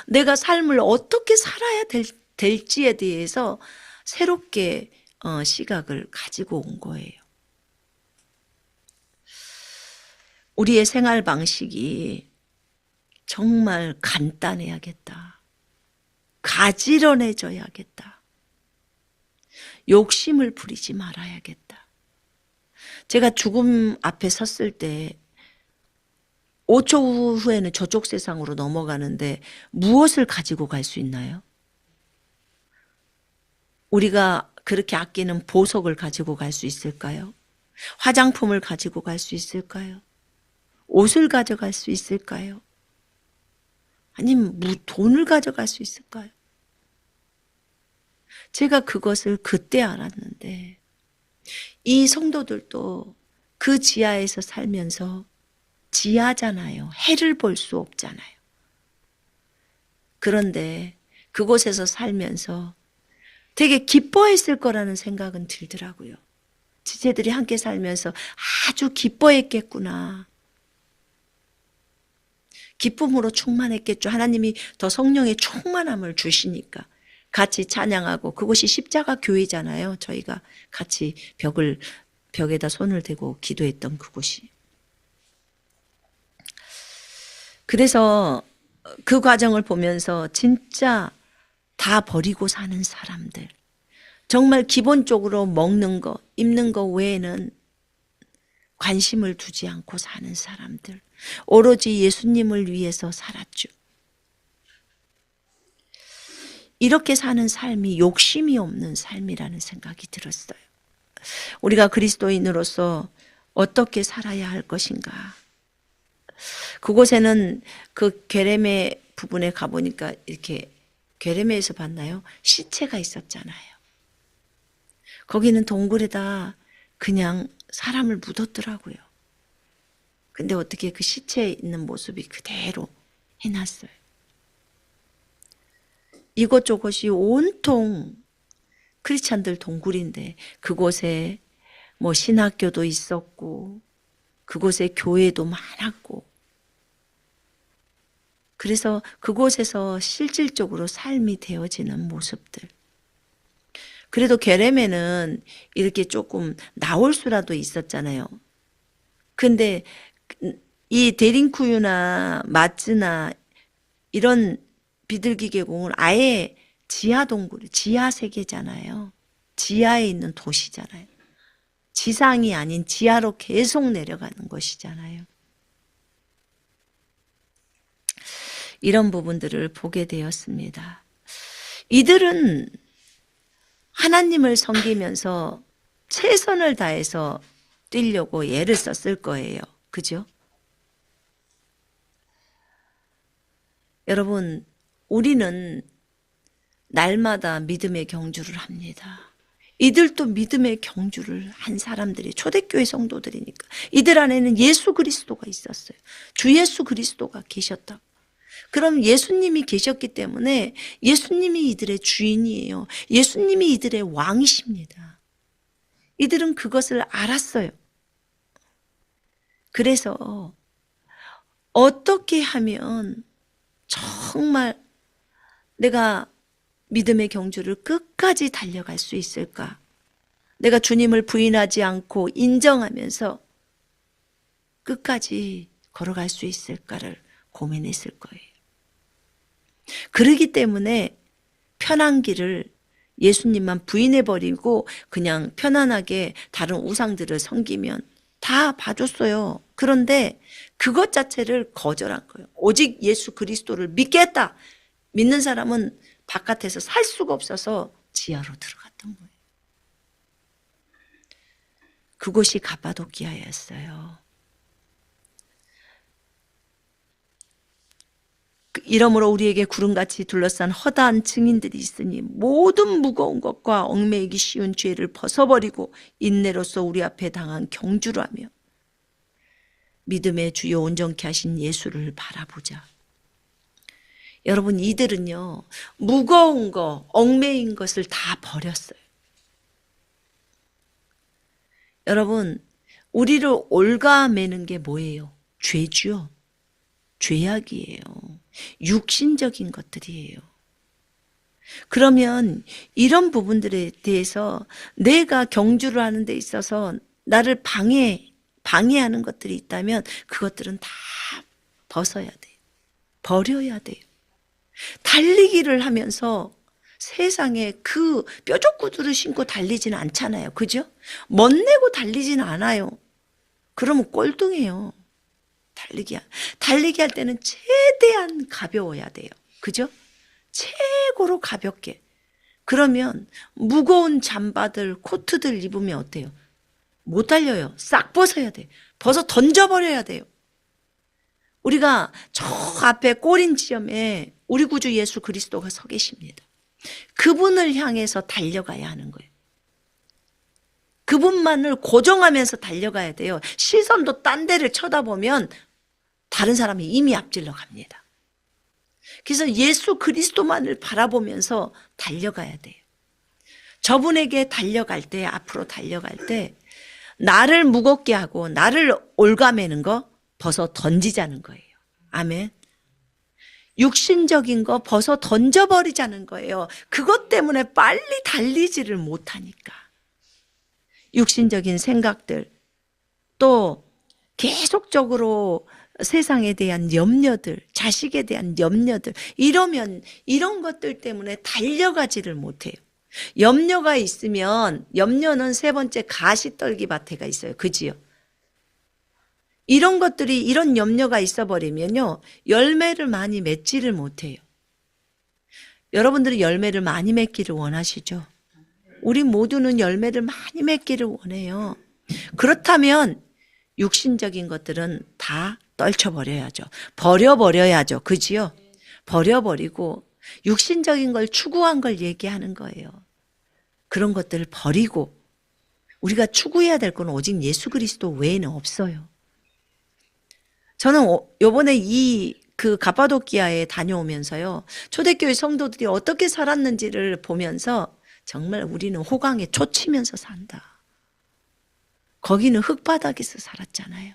내가 삶을 어떻게 살아야 될지에 대해서 새롭게 시각을 가지고 온 거예요. 우리의 생활 방식이 정말 간단해야겠다. 가지런해져야겠다. 욕심을 부리지 말아야겠다. 제가 죽음 앞에 섰을 때 5초 후에는 저쪽 세상으로 넘어가는데 무엇을 가지고 갈 수 있나요? 우리가 그렇게 아끼는 보석을 가지고 갈 수 있을까요? 화장품을 가지고 갈 수 있을까요? 옷을 가져갈 수 있을까요? 아니면 돈을 가져갈 수 있을까요? 제가 그것을 그때 알았는데 이 성도들도 그 지하에서 살면서 지하잖아요. 해를 볼 수 없잖아요. 그런데 그곳에서 살면서 되게 기뻐했을 거라는 생각은 들더라고요. 지체들이 함께 살면서 아주 기뻐했겠구나. 기쁨으로 충만했겠죠. 하나님이 더 성령의 충만함을 주시니까 같이 찬양하고 그곳이 십자가 교회잖아요. 저희가 같이 벽에다 손을 대고 기도했던 그곳이. 그래서 그 과정을 보면서 진짜 다 버리고 사는 사람들, 정말 기본적으로 먹는 거, 입는 거 외에는 관심을 두지 않고 사는 사람들, 오로지 예수님을 위해서 살았죠. 이렇게 사는 삶이 욕심이 없는 삶이라는 생각이 들었어요. 우리가 그리스도인으로서 어떻게 살아야 할 것인가. 그곳에는 그 게레메 부분에 가보니까 이렇게 게레메에서 봤나요? 시체가 있었잖아요. 거기는 동굴에다 그냥 사람을 묻었더라고요. 근데 어떻게 그 시체에 있는 모습이 그대로 해놨어요. 이곳저곳이 온통 크리스찬들 동굴인데 그곳에 뭐 신학교도 있었고 그곳에 교회도 많았고 그래서 그곳에서 실질적으로 삶이 되어지는 모습들. 그래도 게레메는 이렇게 조금 나올 수라도 있었잖아요. 근데 이 데링쿠유나 마츠나 이런 비둘기 계곡은 아예 지하 동굴, 지하 세계잖아요. 지하에 있는 도시잖아요. 지상이 아닌 지하로 계속 내려가는 곳이잖아요. 이런 부분들을 보게 되었습니다. 이들은 하나님을 섬기면서 최선을 다해서 뛰려고 애를 썼을 거예요. 그죠? 여러분, 우리는 날마다 믿음의 경주를 합니다. 이들도 믿음의 경주를 한 사람들이 초대교회 성도들이니까 이들 안에는 예수 그리스도가 있었어요. 주 예수 그리스도가 계셨다. 그럼 예수님이 계셨기 때문에 예수님이 이들의 주인이에요. 예수님이 이들의 왕이십니다. 이들은 그것을 알았어요. 그래서 어떻게 하면 정말 내가 믿음의 경주를 끝까지 달려갈 수 있을까? 내가 주님을 부인하지 않고 인정하면서 끝까지 걸어갈 수 있을까를 고민했을 거예요. 그러기 때문에 편한 길을 예수님만 부인해버리고 그냥 편안하게 다른 우상들을 섬기면 다 봐줬어요. 그런데 그것 자체를 거절한 거예요. 오직 예수 그리스도를 믿겠다. 믿는 사람은 바깥에서 살 수가 없어서 지하로 들어갔던 거예요. 그곳이 가파도키아였어요. 이러므로 우리에게 구름같이 둘러싼 허다한 증인들이 있으니 모든 무거운 것과 얽매이기 쉬운 죄를 벗어버리고 인내로서 우리 앞에 당한 경주를 하며 믿음의 주요 온전케 하신 예수를 바라보자. 여러분, 이들은요, 무거운 거, 얽매인 것을 다 버렸어요. 여러분, 우리를 올가매는 게 뭐예요? 죄죠. 죄악이에요. 육신적인 것들이에요. 그러면 이런 부분들에 대해서 내가 경주를 하는 데 있어서 나를 방해하는 것들이 있다면 그것들은 다 벗어야 돼요. 버려야 돼요. 달리기를 하면서 세상에 그 뾰족 구두를 신고 달리지는 않잖아요. 그죠? 멋내고 달리지는 않아요. 그러면 꼴등해요. 달리기 할 때는 최대한 가벼워야 돼요. 그죠? 최고로 가볍게. 그러면 무거운 잠바들, 코트들 입으면 어때요? 못 달려요. 싹 벗어야 돼요. 벗어 던져버려야 돼요. 우리가 저 앞에 꼬린 지점에 우리 구주 예수 그리스도가 서 계십니다. 그분을 향해서 달려가야 하는 거예요. 그분만을 고정하면서 달려가야 돼요. 시선도 딴 데를 쳐다보면 다른 사람이 이미 앞질러 갑니다. 그래서 예수 그리스도만을 바라보면서 달려가야 돼요. 저분에게 달려갈 때, 앞으로 달려갈 때 나를 무겁게 하고 나를 올가매는 거 벗어 던지자는 거예요. 아멘. 육신적인 거 벗어 던져버리자는 거예요. 그것 때문에 빨리 달리지를 못하니까. 육신적인 생각들, 또 계속적으로 세상에 대한 염려들, 자식에 대한 염려들, 이러면 이런 것들 때문에 달려가지를 못해요. 염려가 있으면, 염려는 세 번째 가시떨기 밭에가 있어요. 그지요? 이런 것들이, 이런 염려가 있어버리면요, 열매를 많이 맺지를 못해요. 여러분들이 열매를 많이 맺기를 원하시죠? 우리 모두는 열매를 많이 맺기를 원해요. 그렇다면 육신적인 것들은 다 떨쳐버려야죠. 버려버려야죠. 그지요? 버려버리고 육신적인 걸 추구한 걸 얘기하는 거예요. 그런 것들을 버리고 우리가 추구해야 될 건 오직 예수 그리스도 외에는 없어요. 저는 요번에 그 가파도키아에 다녀오면서요, 초대교회 성도들이 어떻게 살았는지를 보면서 정말 우리는 호강에 쫓이면서 산다. 거기는 흙바닥에서 살았잖아요.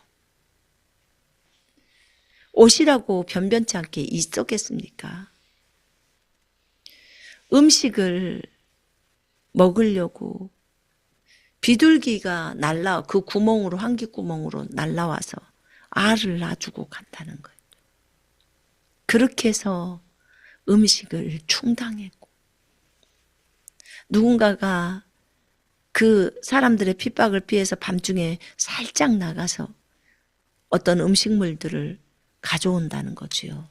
옷이라고 변변치 않게 있었겠습니까? 음식을 먹으려고 비둘기가 그 구멍으로, 환기구멍으로 날라와서 알을 놔주고 간다는 거예요. 그렇게 해서 음식을 충당했고, 누군가가 그 사람들의 핍박을 피해서 밤중에 살짝 나가서 어떤 음식물들을 가져온다는 거지요.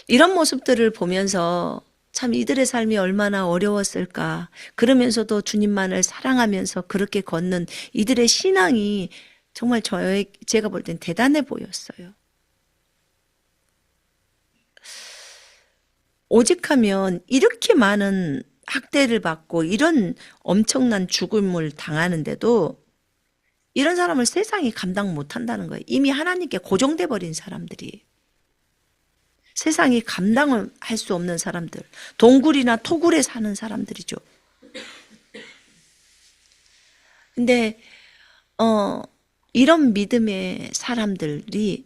이런 모습들을 보면서 참 이들의 삶이 얼마나 어려웠을까. 그러면서도 주님만을 사랑하면서 그렇게 걷는 이들의 신앙이 정말 제가 볼 땐 대단해 보였어요. 오직하면 이렇게 많은 학대를 받고 이런 엄청난 죽음을 당하는데도 이런 사람을 세상이 감당 못한다는 거예요. 이미 하나님께 고정돼 버린 사람들이. 세상이 감당을 할 수 없는 사람들, 동굴이나 토굴에 사는 사람들이죠. 근데 이런 믿음의 사람들이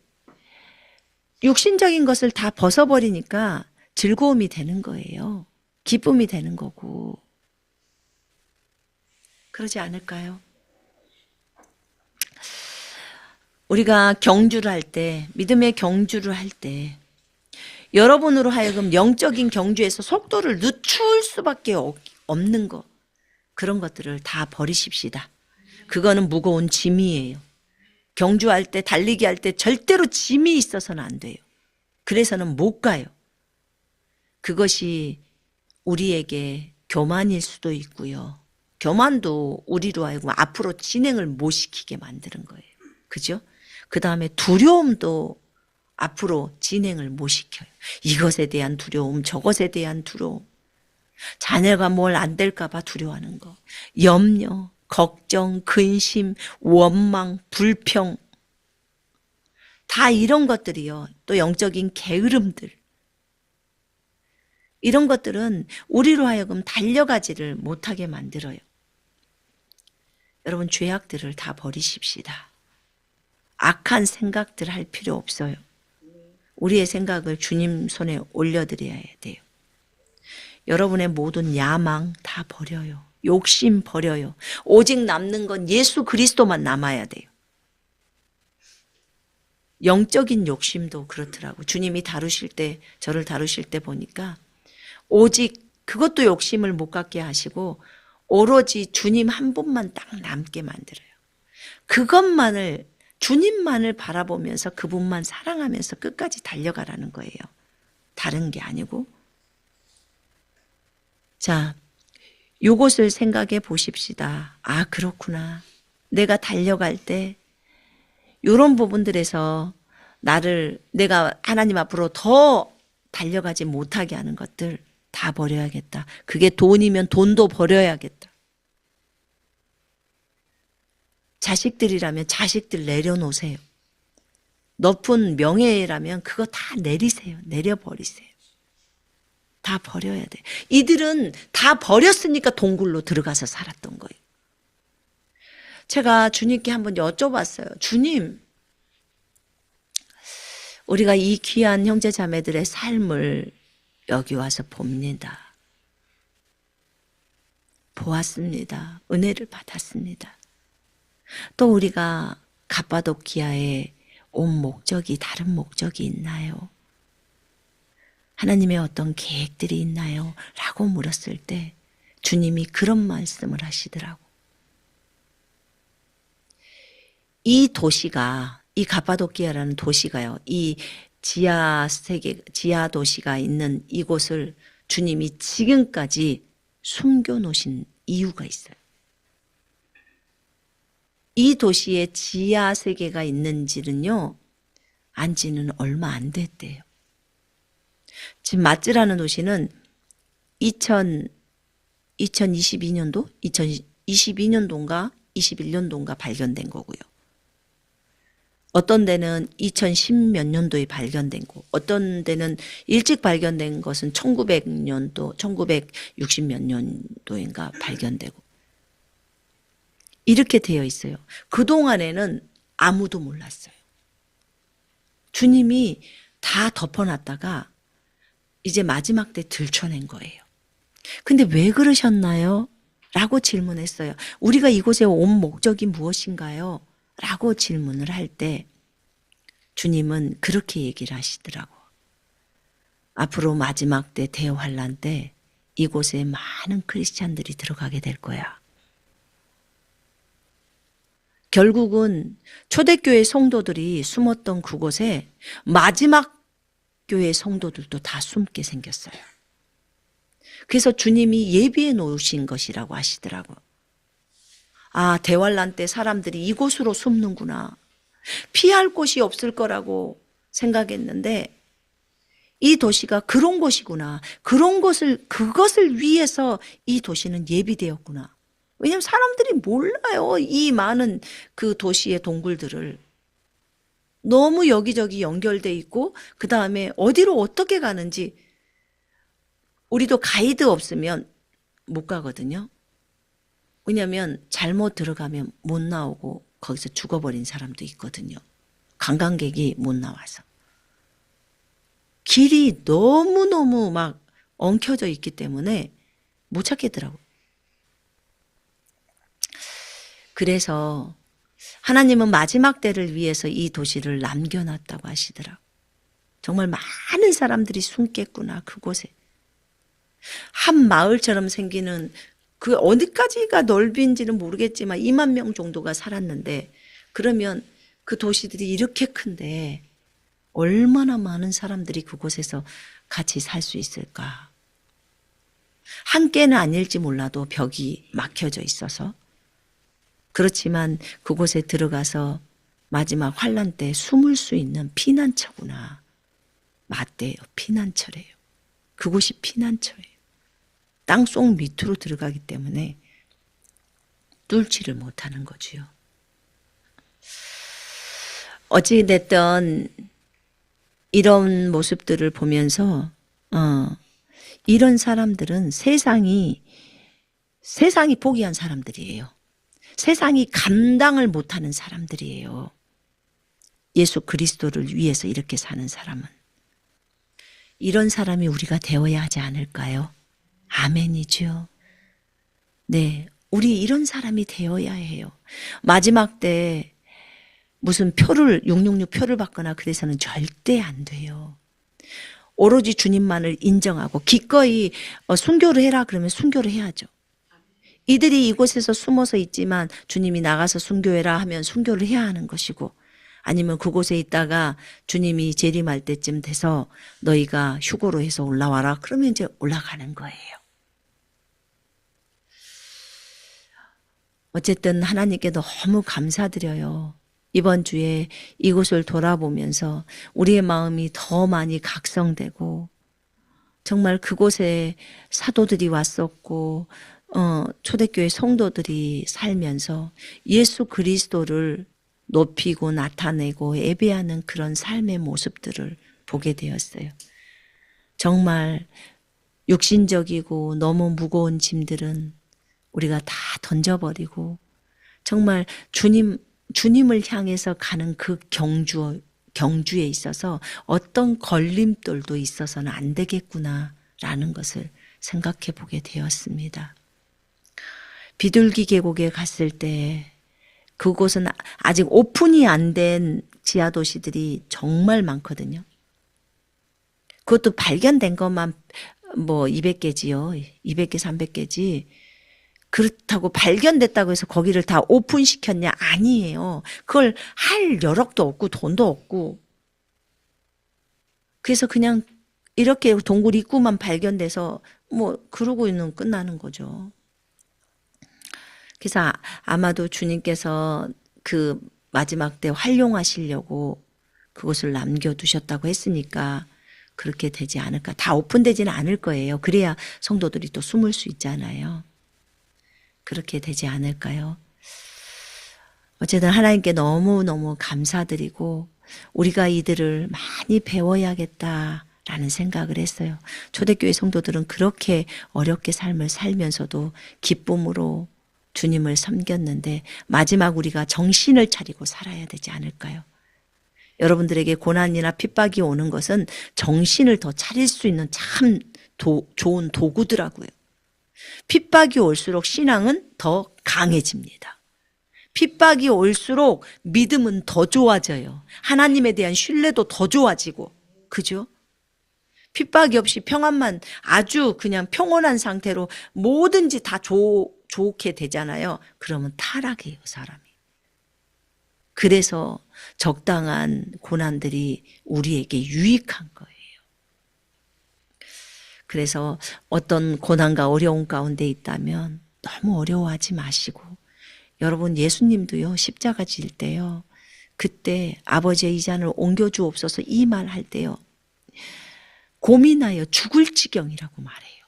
육신적인 것을 다 벗어버리니까 즐거움이 되는 거예요. 기쁨이 되는 거고. 그러지 않을까요? 우리가 경주를 할 때, 믿음의 경주를 할 때 여러분으로 하여금 영적인 경주에서 속도를 늦출 수밖에 없는 것, 그런 것들을 다 버리십시다. 그거는 무거운 짐이에요. 경주할 때, 달리기 할 때 절대로 짐이 있어서는 안 돼요. 그래서는 못 가요. 그것이 우리에게 교만일 수도 있고요. 교만도 우리로 하여금 앞으로 진행을 못 시키게 만드는 거예요. 그죠? 그 다음에 두려움도 앞으로 진행을 못 시켜요. 이것에 대한 두려움, 저것에 대한 두려움, 자녀가 뭘 안 될까 봐 두려워하는 거, 염려, 걱정, 근심, 원망, 불평, 다 이런 것들이요. 또 영적인 게으름들, 이런 것들은 우리로 하여금 달려가지를 못하게 만들어요. 여러분, 죄악들을 다 버리십시다. 악한 생각들 할 필요 없어요. 우리의 생각을 주님 손에 올려드려야 돼요. 여러분의 모든 야망 다 버려요. 욕심 버려요. 오직 남는 건 예수 그리스도만 남아야 돼요. 영적인 욕심도 그렇더라고. 주님이 다루실 때, 저를 다루실 때 보니까 오직 그것도 욕심을 못 갖게 하시고 오로지 주님 한 분만 딱 남게 만들어요. 그것만을, 주님만을 바라보면서 그분만 사랑하면서 끝까지 달려가라는 거예요. 다른 게 아니고. 자, 요것을 생각해 보십시다. 아, 그렇구나. 내가 달려갈 때 이런 부분들에서 내가 하나님 앞으로 더 달려가지 못하게 하는 것들 다 버려야겠다. 그게 돈이면 돈도 버려야겠다. 자식들이라면 자식들 내려놓으세요. 높은 명예라면 그거 다 내리세요. 내려버리세요. 다 버려야 돼. 이들은 다 버렸으니까 동굴로 들어가서 살았던 거예요. 제가 주님께 한번 여쭤봤어요. 주님, 우리가 이 귀한 형제 자매들의 삶을 여기 와서 봅니다. 보았습니다. 은혜를 받았습니다. 또 우리가 갑바도키아에 온 목적이, 다른 목적이 있나요? 하나님의 어떤 계획들이 있나요? 라고 물었을 때 주님이 그런 말씀을 하시더라고. 이 도시가, 이 갑바도키아라는 도시가요, 이 지하 도시가 있는 이곳을 주님이 지금까지 숨겨 놓으신 이유가 있어요. 이 도시에 지하 세계가 있는지는요, 안지는 얼마 안 됐대요. 지금 마츠라는 도시는 2022년도? 2022년도인가 21년도인가 발견된 거고요. 어떤 데는 2010몇 년도에 발견된 거, 어떤 데는 일찍 발견된 것은 1900년도, 1960몇 년도인가 발견되고. 이렇게 되어 있어요. 그동안에는 아무도 몰랐어요. 주님이 다 덮어놨다가 이제 마지막 때 들춰낸 거예요. 근데 왜 그러셨나요? 라고 질문했어요. 우리가 이곳에 온 목적이 무엇인가요? 라고 질문을 할 때 주님은 그렇게 얘기를 하시더라고. 앞으로 마지막 때 대환란 때 이곳에 많은 크리스찬들이 들어가게 될 거야. 결국은 초대교회 성도들이 숨었던 그곳에 마지막 교회 성도들도 다 숨게 생겼어요. 그래서 주님이 예비해 놓으신 것이라고 하시더라고. 아, 대환란 때 사람들이 이곳으로 숨는구나. 피할 곳이 없을 거라고 생각했는데 이 도시가 그런 곳이구나. 그것을 위해서 이 도시는 예비되었구나. 왜냐하면 사람들이 몰라요. 이 많은 그 도시의 동굴들을. 너무 여기저기 연결돼 있고 그 다음에 어디로 어떻게 가는지 우리도 가이드 없으면 못 가거든요. 왜냐하면 잘못 들어가면 못 나오고 거기서 죽어버린 사람도 있거든요. 관광객이 못 나와서. 길이 너무너무 막 엉켜져 있기 때문에 못 찾겠더라고요. 그래서 하나님은 마지막 때를 위해서 이 도시를 남겨놨다고 하시더라고요. 정말 많은 사람들이 숨겠구나 그곳에. 한 마을처럼 생기는 그 어디까지가 넓이인지는 모르겠지만 2만 명 정도가 살았는데 그러면 그 도시들이 이렇게 큰데 얼마나 많은 사람들이 그곳에서 같이 살 수 있을까. 한 개는 아닐지 몰라도 벽이 막혀져 있어서 그렇지만 그곳에 들어가서 마지막 환란 때 숨을 수 있는 피난처구나. 맞대요. 피난처래요. 그곳이 피난처예요. 땅속 밑으로 들어가기 때문에 뚫지를 못하는 거지요. 어찌됐든 이런 모습들을 보면서 이런 사람들은 세상이 포기한 사람들이에요. 세상이 감당을 못하는 사람들이에요. 예수 그리스도를 위해서 이렇게 사는 사람은. 이런 사람이 우리가 되어야 하지 않을까요? 아멘이죠. 네, 우리 이런 사람이 되어야 해요. 마지막 때 무슨 666 표를 받거나 그래서는 절대 안 돼요. 오로지 주님만을 인정하고 기꺼이 순교를 해라 그러면 순교를 해야죠. 이들이 이곳에서 숨어서 있지만 주님이 나가서 순교해라 하면 순교를 해야 하는 것이고 아니면 그곳에 있다가 주님이 재림할 때쯤 돼서 너희가 휴거로 해서 올라와라 그러면 이제 올라가는 거예요. 어쨌든 하나님께 너무 감사드려요. 이번 주에 이곳을 돌아보면서 우리의 마음이 더 많이 각성되고 정말 그곳에 사도들이 왔었고 초대교회 성도들이 살면서 예수 그리스도를 높이고 나타내고 예배하는 그런 삶의 모습들을 보게 되었어요. 정말 육신적이고 너무 무거운 짐들은 우리가 다 던져버리고 정말 주님을 향해서 가는 그 경주에 있어서 어떤 걸림돌도 있어서는 안 되겠구나라는 것을 생각해 보게 되었습니다. 비둘기 계곡에 갔을 때 그곳은 아직 오픈이 안 된 지하 도시들이 정말 많거든요. 그것도 발견된 것만 뭐 200개지요. 200개, 300개지. 그렇다고 발견됐다고 해서 거기를 다 오픈시켰냐? 아니에요. 그걸 할 여력도 없고 돈도 없고. 그래서 그냥 이렇게 동굴 입구만 발견돼서 뭐 그러고 있는 끝나는 거죠. 그래서 아마도 주님께서 그 마지막 때 활용하시려고 그것을 남겨두셨다고 했으니까 그렇게 되지 않을까. 다 오픈되지는 않을 거예요. 그래야 성도들이 또 숨을 수 있잖아요. 그렇게 되지 않을까요? 어쨌든 하나님께 너무너무 감사드리고 우리가 이들을 많이 배워야겠다라는 생각을 했어요. 초대교회 성도들은 그렇게 어렵게 삶을 살면서도 기쁨으로 주님을 섬겼는데 마지막 우리가 정신을 차리고 살아야 되지 않을까요? 여러분들에게 고난이나 핍박이 오는 것은 정신을 더 차릴 수 있는 참 좋은 도구더라고요. 핍박이 올수록 신앙은 더 강해집니다. 핍박이 올수록 믿음은 더 좋아져요. 하나님에 대한 신뢰도 더 좋아지고, 그죠? 핍박이 없이 평안만 아주 그냥 평온한 상태로 뭐든지 다 좋게 되잖아요. 그러면 타락해요, 사람이. 그래서 적당한 고난들이 우리에게 유익한 거예요. 그래서 어떤 고난과 어려움 가운데 있다면 너무 어려워하지 마시고, 여러분 예수님도요, 십자가 질 때요, 그때 아버지의 이 잔을 옮겨주옵소서 이 말 할 때요, 고민하여 죽을 지경이라고 말해요.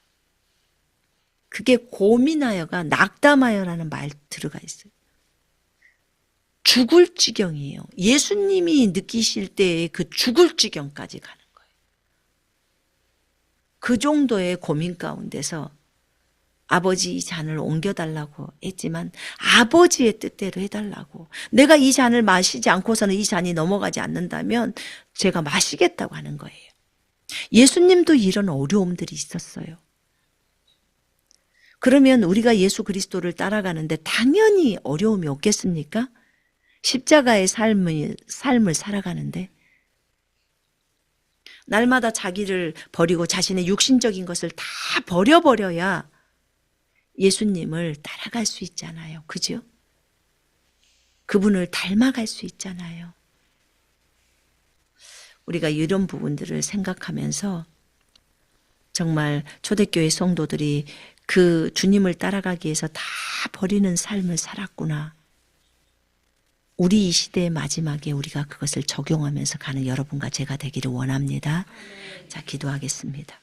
그게 고민하여가 낙담하여라는 말 들어가 있어요. 죽을 지경이에요. 예수님이 느끼실 때의 그 죽을 지경까지 가는 거예요. 그 정도의 고민 가운데서 아버지 이 잔을 옮겨달라고 했지만 아버지의 뜻대로 해달라고, 내가 이 잔을 마시지 않고서는 이 잔이 넘어가지 않는다면 제가 마시겠다고 하는 거예요. 예수님도 이런 어려움들이 있었어요. 그러면 우리가 예수 그리스도를 따라가는데 당연히 어려움이 없겠습니까? 십자가의 삶을 살아가는데 날마다 자기를 버리고 자신의 육신적인 것을 다 버려버려야 예수님을 따라갈 수 있잖아요. 그죠? 그분을 닮아갈 수 있잖아요. 우리가 이런 부분들을 생각하면서 정말 초대교회 성도들이 그 주님을 따라가기 위해서 다 버리는 삶을 살았구나. 우리 이 시대의 마지막에 우리가 그것을 적용하면서 가는 여러분과 제가 되기를 원합니다. 자, 기도하겠습니다.